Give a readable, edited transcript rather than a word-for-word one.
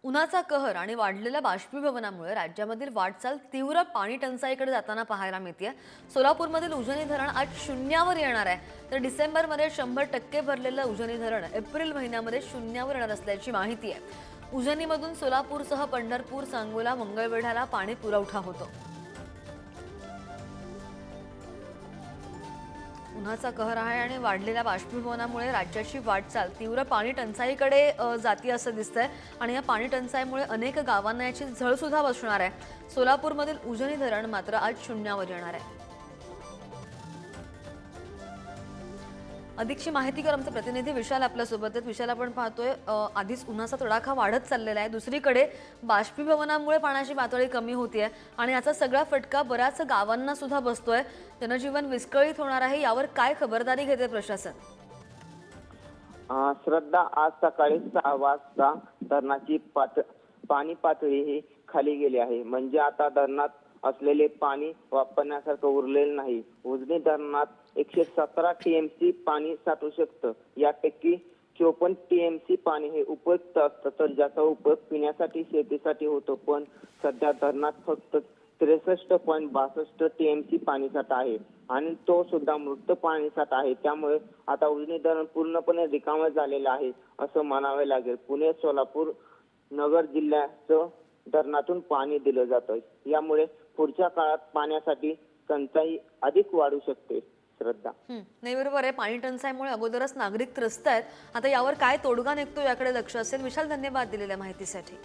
उन्हाचा कहर आणि वाढलेल्या बाष्पीभवनामुळे राज्यामधील वाटचाल तीव्र पाणी टंचाईकडे जाताना पाहायला मिळते। सोलापूरमधील उजनी धरण आज शून्यावर येणार आहे, तर डिसेंबरमध्ये 100% भरलेलं उजनी धरण एप्रिल महिन्यामध्ये शून्यावर येणार असल्याची माहिती आहे। उजनीमधून सोलापूरसह पंढरपूर, सांगोला, मंगळवेढ्याला पाणी पुरवठा होतो। उन्हाचा कहर आहे आणि वाढलेल्या बाष्पीभवनामुळे राज्याची वाटचाल तीव्र पाणी टंचाईकडे जाती असं दिसतंय आणि या पाणी टंचाईमुळे अनेक गावांना याची झळ सुद्धा बसणार आहे। सोलापूरमधील उजनी धरण मात्र आज शून्यावर येणार आहे। अधिकची माहिती कर आमचे प्रतिनिधी विशाल आपल्यासोबत आहेत। विशाल, आपण पाहतोय आधीच उन्हाचा तडाखा वाढत चाललेला आहे, दुसरीकडे बाष्पीभवनामुळे पाण्याची पातळी कमी होतीये आणि याचा सगळा फटका बऱ्याच गावांना सुद्धा बसतोय। जनजीवन विस्कळीत होणार आहे, यावर काय खबरदारी घेते प्रशासन? श्रद्धा, आज सकाळी 6 वाजता धरणाची पाणी पातळी ही खाली गेली आहे। म्हणजे आता धरणात असलेले पाणी वापरण्यासारखं उरलेलं नाही। उजनी धरणात 117 टीएमसी पाणी साठू शकतं। यापैकी 54 टीएमसी पाणी हे उपयुक्त असतं, तर ज्याचा उपयोग पिण्यासाठी, शेतीसाठी होतो। पण सध्या धरणात फक्त 63.62 टीएमसी पाणीसाठा आहे आणि तो सुद्धा मृत पाणीसाठा आहे। त्यामुळे आता उजनी धरण पूर्णपणे रिकामं झालेलं आहे असं म्हणावे लागेल। पुणे, सोलापूर, नगर जिल्ह्याचं धरणातून पाणी दिलं जातं। यामुळे पुढच्या काळात पाण्यासाठी टंचाई अधिक वाढू शकते। श्रद्धा, नाही, बरोबर आहे। पाणी टंचाईमुळे अगोदरच नागरिक त्रस्त आहेत, आता यावर काय तोडगा निघतो याकडे लक्ष असेल। विशाल, धन्यवाद दिलेल्या माहितीसाठी।